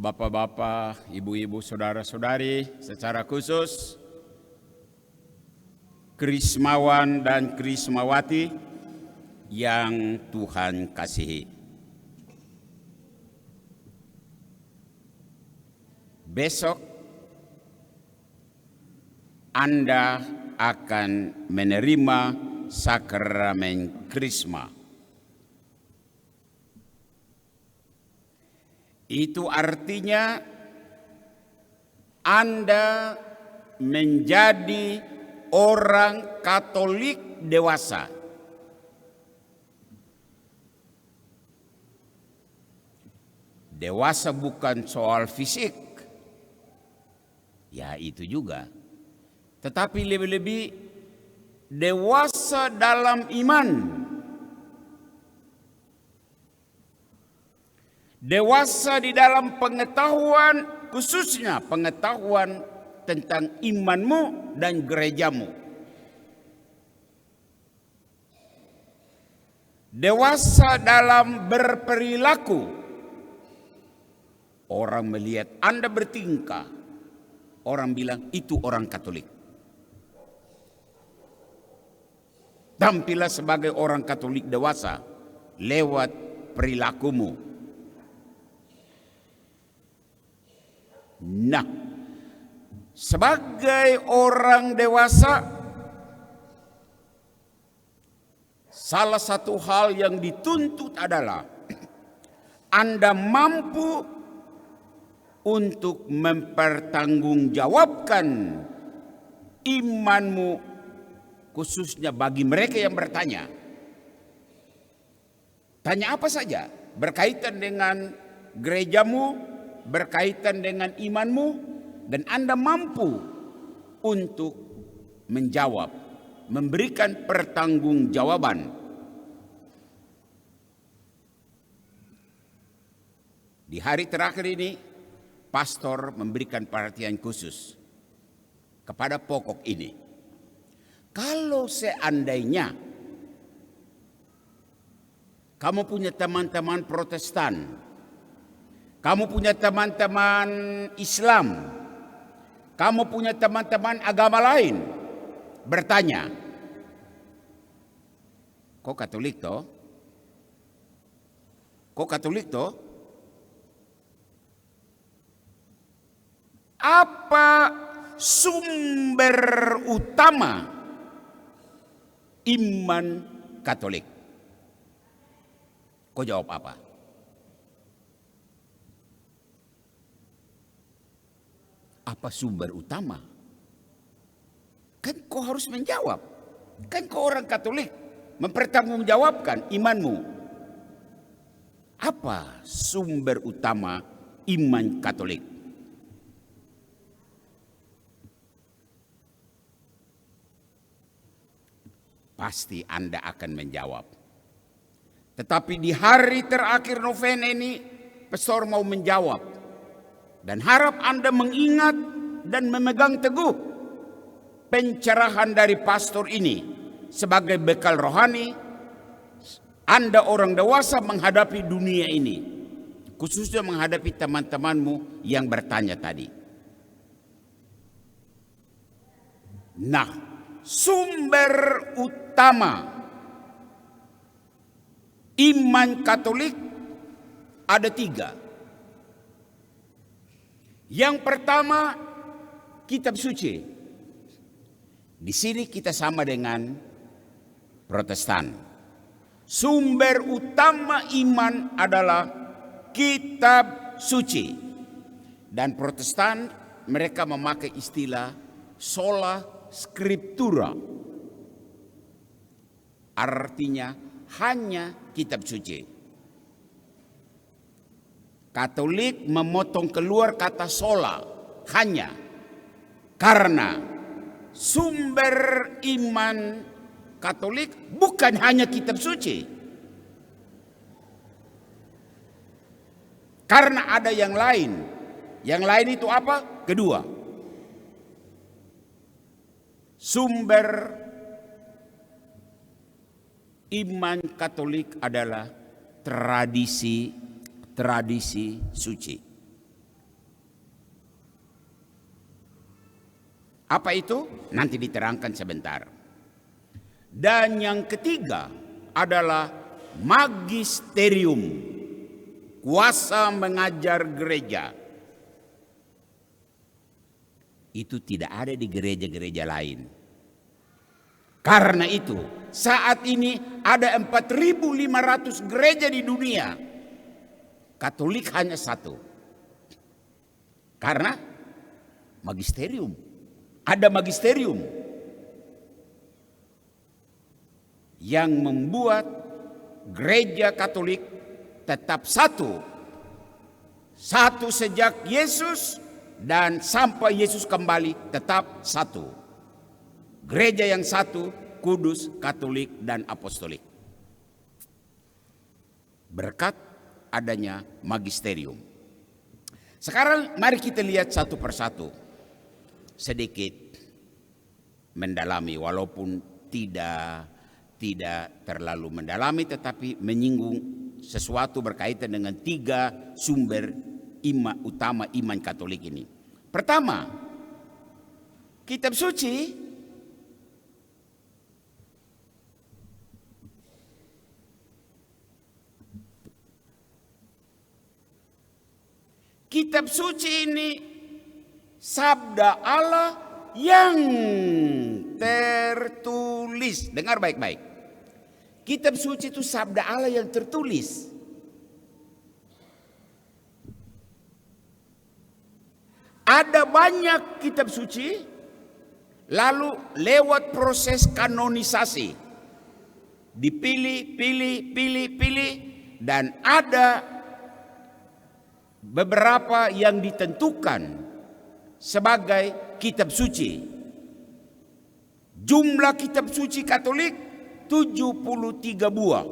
Bapak-bapak, ibu-ibu, saudara-saudari, secara khusus Krismawan dan Krismawati yang Tuhan kasihi. Besok Anda akan menerima sakramen Krisma. Itu artinya Anda menjadi orang Katolik dewasa. Dewasa bukan soal fisik, ya itu juga. Tetapi lebih-lebih dewasa dalam iman. Dewasa di dalam pengetahuan, khususnya pengetahuan tentang imanmu dan gerejamu. Dewasa dalam berperilaku. Orang melihat Anda bertingkah, orang bilang itu orang Katolik. Tampillah sebagai orang Katolik dewasa lewat perilakumu. Nah, sebagai orang dewasa, salah satu hal yang dituntut adalah Anda mampu untuk mempertanggungjawabkan imanmu, khususnya bagi mereka yang bertanya. Tanya apa saja berkaitan dengan gerejamu, berkaitan dengan imanmu, dan Anda mampu untuk menjawab, memberikan pertanggungjawaban. Di hari terakhir ini, pastor memberikan perhatian khusus kepada pokok ini. Kalau seandainya kamu punya teman-teman Protestan, kamu punya teman-teman Islam, kamu punya teman-teman agama lain, bertanya, kok Katolik toh? Kok Katolik toh? Apa sumber utama iman Katolik? Kau jawab apa? Apa sumber utama? Kan kau harus menjawab. Kan kau orang Katolik, mempertanggungjawabkan imanmu. Apa sumber utama iman Katolik? Pasti Anda akan menjawab. Tetapi di hari terakhir novena ini, pastor mau menjawab. Dan harap Anda mengingat dan memegang teguh pencerahan dari pastor ini sebagai bekal rohani Anda orang dewasa menghadapi dunia ini, khususnya menghadapi teman-temanmu yang bertanya tadi. Nah, sumber utama iman Katolik ada 3. Yang pertama, kitab suci. Di sini kita sama dengan Protestan. Sumber utama iman adalah kitab suci. Dan Protestan mereka memakai istilah sola scriptura. Artinya hanya kitab suci. Katolik memotong keluar kata sola, hanya, karena sumber iman Katolik bukan hanya kitab suci. Karena ada yang lain. Yang lain itu apa? Kedua, sumber iman Katolik adalah tradisi suci. Apa itu? Nanti diterangkan sebentar. Dan yang ketiga adalah magisterium, kuasa mengajar gereja. Itu tidak ada di gereja-gereja lain. Karena itu, saat ini ada 4.500 gereja di dunia. Katolik hanya satu. Karena magisterium. Ada magisterium yang membuat gereja Katolik tetap satu. Satu sejak Yesus dan sampai Yesus kembali tetap satu. Gereja yang satu, kudus, Katolik, dan apostolik. Berkat adanya magisterium. Sekarang mari kita lihat satu persatu. Sedikit mendalami, walaupun tidak terlalu mendalami, tetapi menyinggung sesuatu berkaitan dengan 3 sumber utama iman Katolik ini. Pertama, kitab suci. Kitab suci ini sabda Allah yang tertulis. Dengar baik-baik. Kitab suci itu sabda Allah yang tertulis. Ada banyak kitab suci, lalu lewat proses kanonisasi. Dipilih, pilih, dan ada beberapa yang ditentukan sebagai kitab suci. Jumlah kitab suci Katolik 73 buah.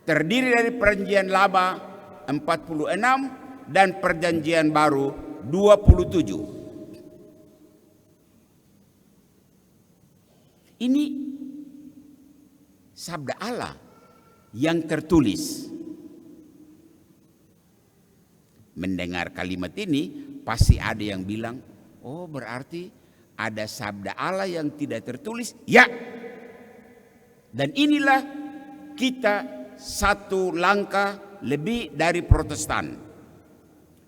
Terdiri dari Perjanjian Lama 46 dan Perjanjian Baru 27. Ini sabda Allah yang tertulis. Mendengar kalimat ini pasti ada yang bilang, oh berarti ada sabda Allah yang tidak tertulis. Ya. Dan inilah kita satu langkah lebih dari Protestan.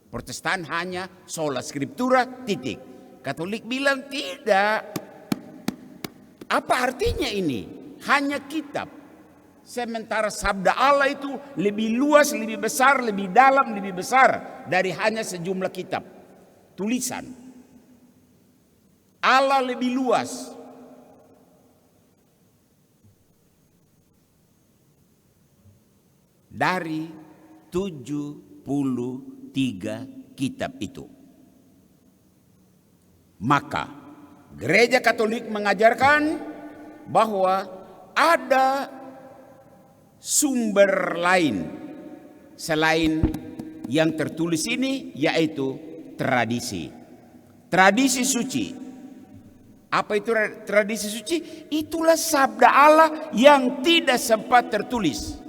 Protestan hanya sola scriptura, titik. Katolik bilang tidak. Apa artinya ini? Hanya kitab. Sementara sabda Allah itu lebih luas, lebih besar, lebih dalam, lebih besar dari hanya sejumlah kitab. Tulisan. Allah lebih luas. Dari 73 kitab itu. Maka gereja Katolik mengajarkan bahwa ada sumber lain selain yang tertulis ini, yaitu tradisi. Tradisi suci. Apa itu tradisi suci? Itulah sabda Allah yang tidak sempat tertulis.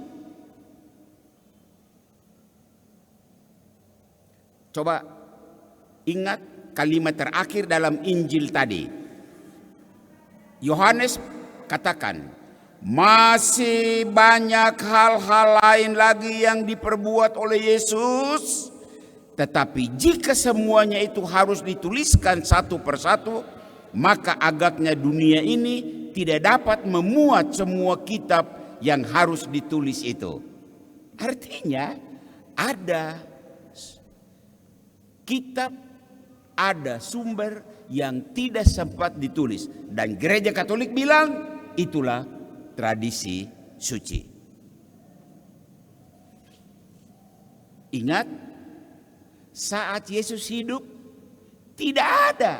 Coba ingat kalimat terakhir dalam Injil tadi. Yohanes katakan, masih banyak hal-hal lain lagi yang diperbuat oleh Yesus. Tetapi jika semuanya itu harus dituliskan satu persatu, maka agaknya dunia ini tidak dapat memuat semua kitab yang harus ditulis itu. Artinya ada kitab, ada sumber yang tidak sempat ditulis. Dan gereja Katolik bilang itulah tradisi suci. Ingat, saat Yesus hidup tidak ada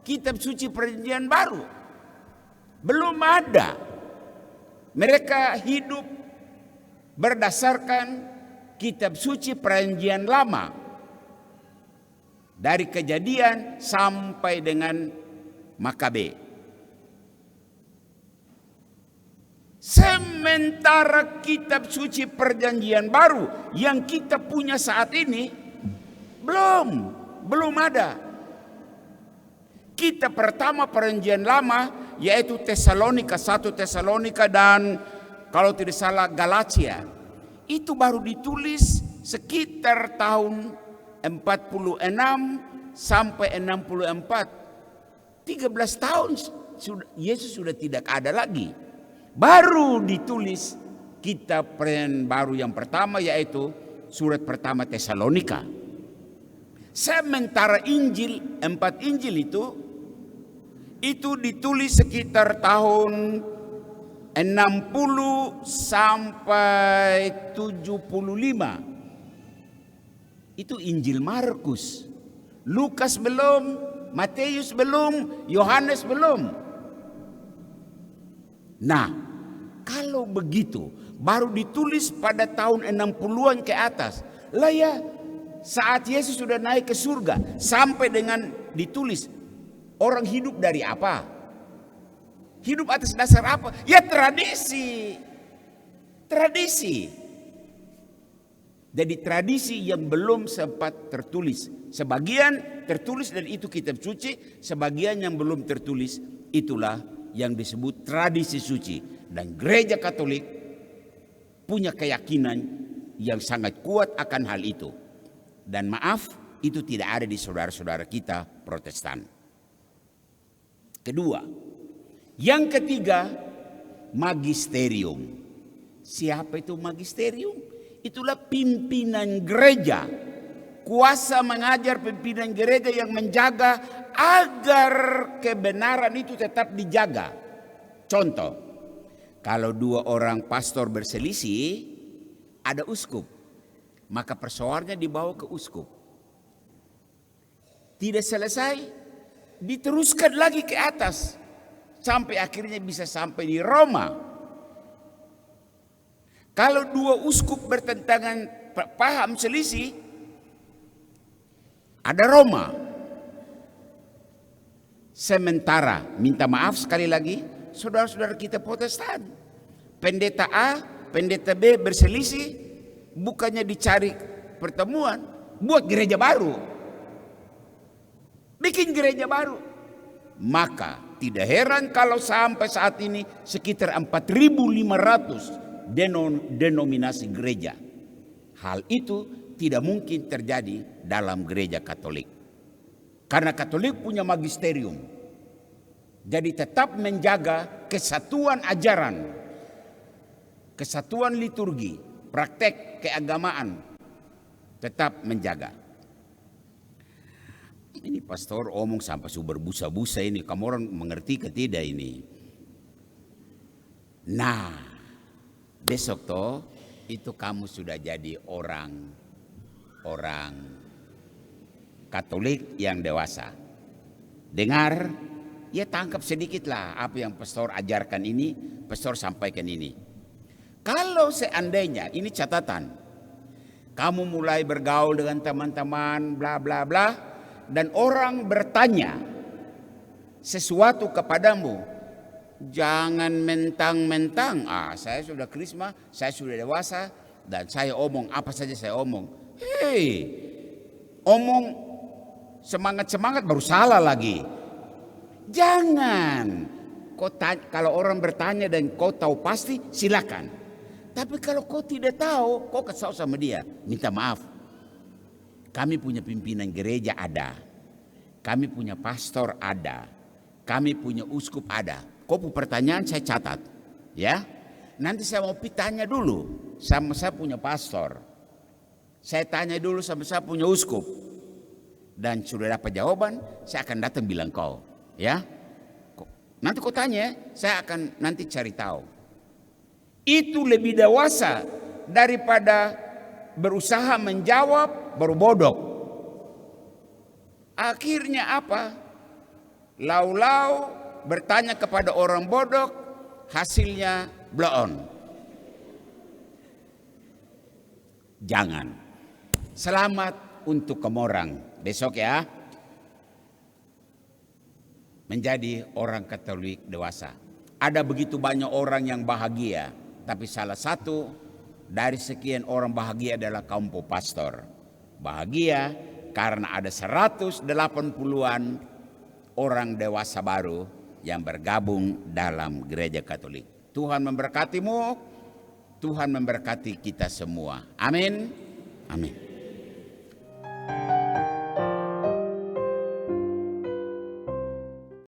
kitab suci Perjanjian Baru. Belum ada. Mereka hidup berdasarkan kitab suci Perjanjian Lama. Dari Kejadian sampai dengan Makabe. Sementara kitab suci Perjanjian Baru yang kita punya saat ini belum ada. Kitab pertama Perjanjian Lama yaitu Tesalonika, 1 Tesalonika dan kalau tidak salah Galatia. Itu baru ditulis sekitar tahun 46 sampai 64. 13 tahun Yesus sudah tidak ada lagi. Baru ditulis kitab Perjanjian Baru yang pertama yaitu surat pertama Tesalonika. Sementara Injil, 4 Injil itu ditulis sekitar tahun 60 sampai 75. Itu Injil Markus. Lukas belum, Matius belum, Yohanes belum. Nah, kalau begitu baru ditulis pada tahun 60-an ke atas. Lah ya, saat Yesus sudah naik ke surga sampai dengan ditulis, orang hidup dari apa? Hidup atas dasar apa? Ya tradisi. Tradisi. Jadi tradisi yang belum sempat tertulis. Sebagian tertulis dan itu kitab suci, sebagian yang belum tertulis itulah yang disebut tradisi suci. Dan gereja Katolik punya keyakinan yang sangat kuat akan hal itu. Dan maaf, itu tidak ada di saudara-saudara kita Protestan. Kedua, yang ketiga, magisterium. Siapa itu magisterium? Itulah pimpinan gereja. Kuasa mengajar pimpinan gereja yang menjaga agar kebenaran itu tetap dijaga. Contoh, kalau 2 orang pastor berselisih, ada uskup. Maka persoalannya dibawa ke uskup. Tidak selesai, diteruskan lagi ke atas. Sampai akhirnya bisa sampai di Roma. Kalau 2 uskup bertentangan paham selisih, ada Roma. Sementara, minta maaf sekali lagi, saudara-saudara kita Protestan. Pendeta A, pendeta B berselisih, bukannya dicari pertemuan, buat gereja baru. Bikin gereja baru. Maka tidak heran kalau sampai saat ini sekitar 4.500 denominasi gereja. Hal itu tidak mungkin terjadi dalam gereja Katolik. Karena Katolik punya magisterium. Jadi tetap menjaga kesatuan ajaran, kesatuan liturgi, praktek keagamaan, tetap menjaga. Ini pastor omong sampai berbusa-busa ini, kamu orang mengerti ke tidak ini? Nah, besok toh itu kamu sudah jadi orang Katolik yang dewasa. Dengar, ya tangkap sedikitlah apa yang pastor ajarkan ini, pastor sampaikan ini. Kalau seandainya, ini catatan, kamu mulai bergaul dengan teman-teman bla bla bla, dan orang bertanya sesuatu kepadamu, jangan mentang-mentang, saya sudah krisma, saya sudah dewasa, dan saya omong apa saja saya omong. Hei, omong semangat-semangat baru salah lagi. Jangan, kalau orang bertanya dan kau tahu pasti, silakan. Tapi kalau kau tidak tahu, kau kesal sama dia, minta maaf. Kami punya pimpinan gereja ada, kami punya pastor ada, kami punya uskup ada. Kau punya pertanyaan saya catat, ya. Nanti saya mau tanya dulu sama saya punya pastor, saya tanya dulu sama saya punya uskup, dan sudah dapat jawaban, saya akan datang bilang kau, ya. Nanti kau tanya, saya akan nanti cari tahu. Itu lebih dewasa daripada berusaha menjawab baru bodoh. Akhirnya apa? Lau-lau bertanya kepada orang bodoh, hasilnya blow on. Jangan. Selamat untuk kamu orang besok ya. Menjadi orang Katolik dewasa. Ada begitu banyak orang yang bahagia, tapi salah satu dari sekian orang bahagia adalah kaum pastor. Bahagia karena ada 180-an orang dewasa baru yang bergabung dalam gereja Katolik. Tuhan memberkatimu, Tuhan memberkati kita semua. Amin. Amin.